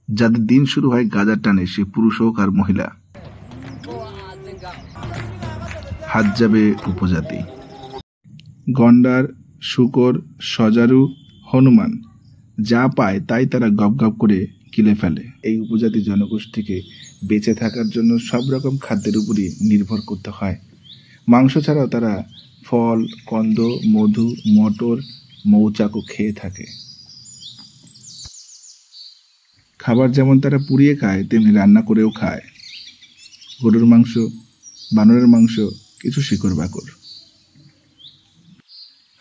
যাদের দিন শুরু হয় গাজার টানে, সে পুরুষ হোক আর মহিলা। হাজ্জাবে উপজাতি। গন্ডার, শূকর, সজারু, হনুমান যা পায় তাই তারা গপ গপ করে গিলে ফেলে। এই উপজাতি জনগোষ্ঠীকে বেঁচে থাকার জন্য সব রকম খাদ্যের উপরই নির্ভর করতে হয়। মাংস ছাড়াও তারা ফল, কন্দ, মধু, মটর, মৌচাকও খেয়ে থাকে। খাবার যেমন তারা পুড়িয়ে খায়, তেমনি রান্না করেও খায়। গরুর মাংস, বানরের মাংস, কিছু শিকড় বাকড়।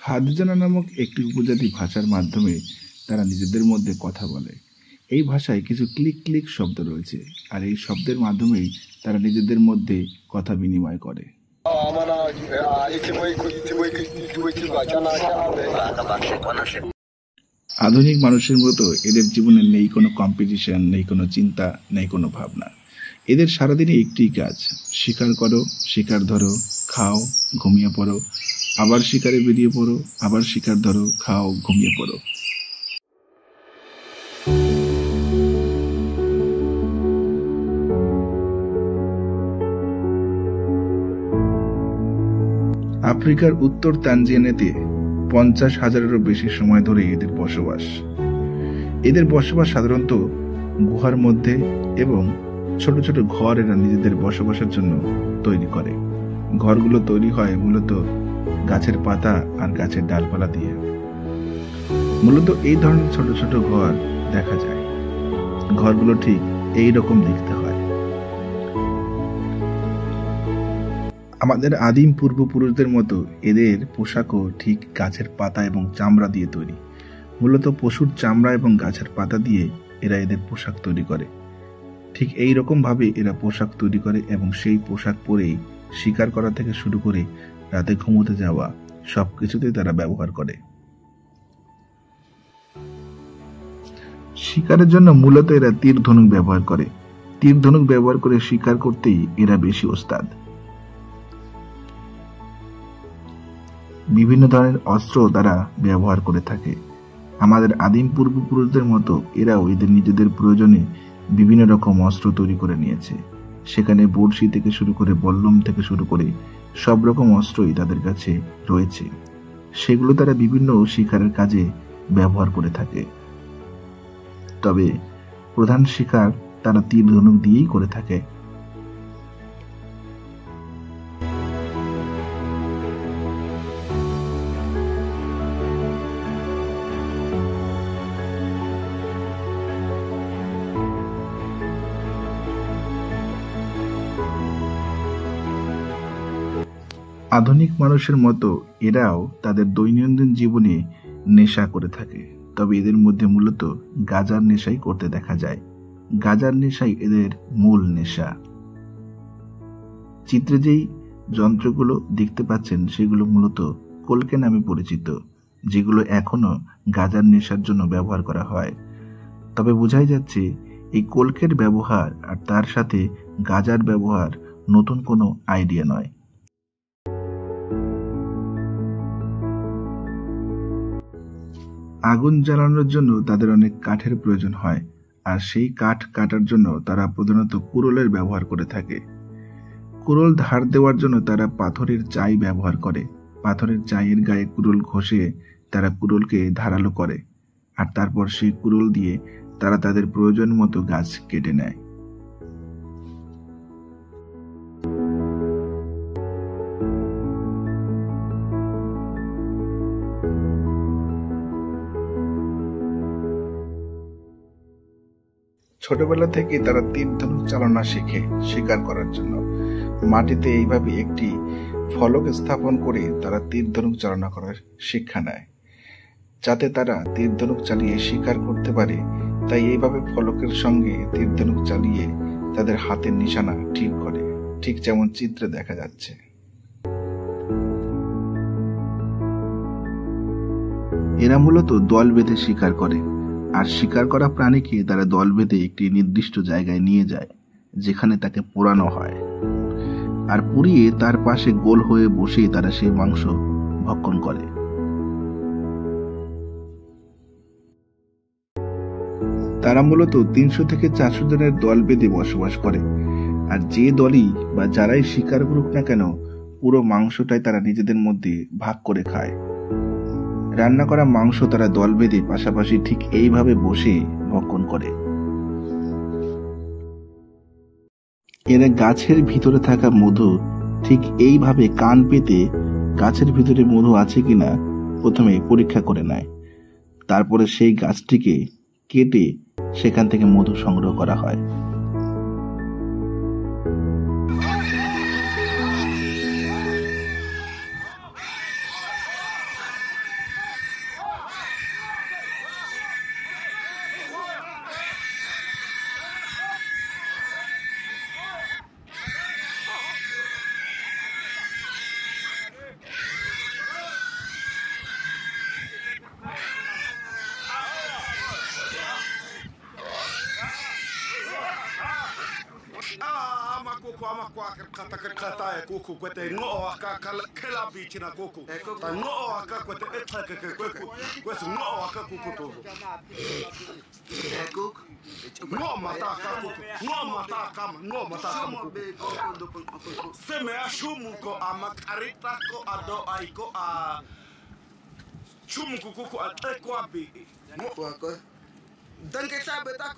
হাদজানা নামক একটি উপজাতি ভাষার মাধ্যমে তারা নিজেদের মধ্যে কথা বলে। এই ভাষায় কিছু ক্লিক ক্লিক শব্দ রয়েছে, আর এই শব্দের মাধ্যমেই তারা নিজেদের মধ্যে কথা বিনিময় করে। আধুনিক মানুষের মতো এদের জীবনে নেই কোনো কম্পিটিশন, নেই কোনো চিন্তা, নেই কোনো ভাবনা। এদের সারাদিনে একটি কাজ, শিকার করো, শিকার ধরো, খাও, ঘুমিয়ে পড়ো, আবার শিকারে বেরিয়ে পড়ো, আবার শিকার ধরো, খাও, ঘুমিয়ে পড়ো। আফ্রিকার উত্তর তানজানিয়াতে 50,000-এরও বেশি সময় ধরে এদের বসবাস। এদের বসবাস সাধারণত গুহার মধ্যে, এবং ছোট ছোট ঘর এরা নিজেদের বসবাসের জন্য তৈরি করে। ঘরগুলো তৈরি হয় মূলত গাছের পাতা আর গাছের ডালপালা দিয়ে। মূলত এই ধরনের ছোট ছোট ঘর দেখা যায়। ঘরগুলো ঠিক এই রকম দেখতে হয়। আমাদের আদিম পূর্বপুরুষদের মতো এদের পোশাকও ঠিক গাছের পাতা এবং চামড়া দিয়ে তৈরি। মূলত পশুর চামড়া এবং গাছের পাতা দিয়ে এরা এদের পোশাক তৈরি করে। ঠিক এই রকম ভাবে এরা পোশাক তৈরি করে, এবং সেই পোশাক পরেই শিকার করা থেকে শুরু করে রাতে ঘুমোতে যাওয়া সবকিছুতে তারা ব্যবহার করে। শিকারের জন্য মূলত এরা তীর ধনুক ব্যবহার করে। তীর ধনুক ব্যবহার করে শিকার করতেই এরা বেশি ওস্তাদ। বিভিন্ন ধরনের অস্ত্র তারা ব্যবহার করে থাকে। আমাদের আদিম পূর্বপুরুষদের মতো এরাও এদের নিজেদের প্রয়োজনে বিভিন্ন রকম অস্ত্র তৈরি করে নিয়েছে। সেখানে বড়শি থেকে শুরু করে বল্লম থেকে শুরু করে সব রকম অস্ত্রই তাদের কাছে রয়েছে। সেগুলো তারা বিভিন্ন শিকারের কাজে ব্যবহার করে থাকে। তবে প্রধান শিকার তারা তীর ধনুক দিয়েই করে থাকে। আধুনিক মানুষের মতো এরাও তাদের দৈনন্দিন জীবনে নেশা করে থাকে। তবে এদের মধ্যে মূলত গাঁজার নেশাই করতে দেখা যায়। গাঁজার নেশাই এদের মূল নেশা। চিত্রে যেই যন্ত্রগুলো দেখতে পাচ্ছেন সেগুলো মূলত কলকে নামে পরিচিত, যেগুলো এখনো গাঁজার নেশার জন্য ব্যবহার করা হয়। তবে বোঝাই যাচ্ছে এই কলকের ব্যবহার আর তার সাথে গাঁজার ব্যবহার নতুন কোনো আইডিয়া নয়। আগুন জ্বালানোর জন্য তাদের অনেক কাঠের প্রয়োজন হয়, আর সেই কাঠ কাটার জন্য তারা প্রধানত কুড়োলের ব্যবহার করে থাকে। কুড়োল ধার দেওয়ার জন্য তারা পাথরের চাই ব্যবহার করে। পাথরের চাইয়ের গায়ে কুড়োল ঘষে তারা কুড়োলকে ধারালো করে, আর তারপর সেই কুড়োল দিয়ে তারা তাদের প্রয়োজন মতো গাছ কেটে নেয়। ছোটবেলা থেকে তারা তীর ধনুক চালনা শেখে শিকার করার জন্য। মাটিতে এইভাবে একটি ফলক স্থাপন করে তারা তীর ধনুক চালনা করার শিক্ষা নেয়, যাতে তারা তীর ধনুক চালিয়ে শিকার করতে পারে। তাই এইভাবে ফলকের সঙ্গে তীর ধনুক চালিয়ে তাদের হাতের নিশানা ঠিক করে, ঠিক যেমন চিত্রে দেখা যাচ্ছে। এরা মূলত দল বেঁধে শিকার করে, আর শিকার করা প্রাণীকে তারা দল বেঁধে একটি নির্দিষ্ট জায়গায় নিয়ে যায়, যেখানে তাকে পোড়ানো হয়, আর পুড়িয়ে তার পাশে গোল হয়ে বসে তারা সেই মাংস ভক্ষণ করে। তারা মূলত 300 থেকে 400 জনের দল বেঁধে বসবাস করে। আর যে দলই বা যারাই শিকার করুক না কেন, পুরো মাংসটাই তারা নিজেদের মধ্যে ভাগ করে খায়। রান্না করা মাংস তারা দল বেঁধে পাশাপাশি ঠিক এইভাবে বসে ভক্ষণ করে। এরা গাছের ভিতরে থাকা মধু ঠিক এইভাবে কান পেতে গাছের ভিতরে মধু আছে কিনা প্রথমে পরীক্ষা করে নেয়। তারপরে সেই গাছটিকে কেটে সেখান থেকে মধু সংগ্রহ করা হয়। Kuku ama kwa kata e kuku kwete ngo aka kela bichi na kuku ta ngo aka kwete etra ke kuku kwete ngo aka kuku to ngo mata aka kuku ngo mata kama seme ashumu ko ama karita ko ado aiko a chumu kuku ateko abi ngo ko dan ke sa beta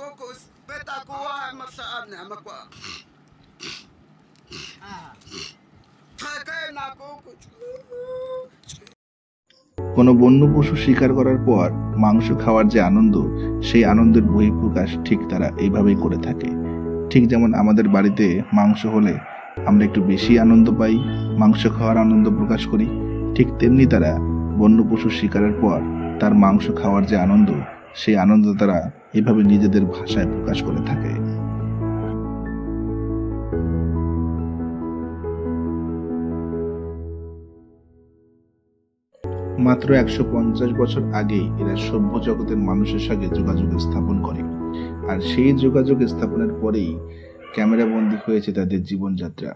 ko ama sa amne ama kwa কোনো বন্য পশু শিকার করার পর মাংস খাওয়ার যে আনন্দ, সেই আনন্দের বহিঃপ্রকাশ ঠিক তারা এইভাবেই করে থাকে। ঠিক যেমন আমাদের বাড়িতে মাংস হলে আমরা একটু বেশি আনন্দ পাই, মাংস খাওয়ার আনন্দ প্রকাশ করি, ঠিক তেমনি তারা বন্য পশু শিকারের পর তার মাংস খাওয়ার যে আনন্দ, সেই আনন্দ তারা এভাবে নিজেদের ভাষায় প্রকাশ করে থাকে। মাত্র 150 বছর আগে এরা সভ্য জগতের মানুষের সঙ্গে যোগাযোগ স্থাপন করে, আর সেই যোগাযোগ স্থাপনের পরেই ক্যামেরা বন্দী হয়েছে তাদের জীবনযাত্রা।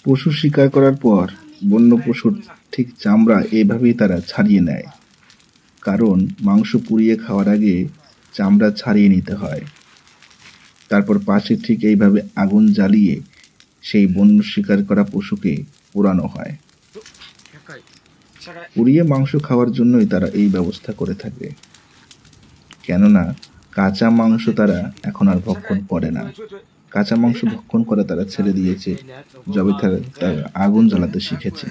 পশু শিকার করার পর বন্য পশুর ঠিক চামড়া এইভাবেই তারা ছাড়িয়ে নেয়, কারণ মাংস পুড়িয়ে খাওয়ার আগে চামড়া ছাড়িয়ে নিতে হয়। তারপর পাশে ঠিক এইভাবে আগুন জ্বালিয়ে সেই বন্য শিকার করা পশুকে পোড়ানো হয়। পুড়িয়ে মাংস খাওয়ার জন্যই তারা এই ব্যবস্থা করে থাকে, কেননা কাঁচা মাংস তারা এখন আর ভক্ষণ করে না। কাঁচা মাংস ভক্ষণ করা তারা ছেড়ে দিয়েছে যবে তারা আগুন জ্বালাতে শিখেছে।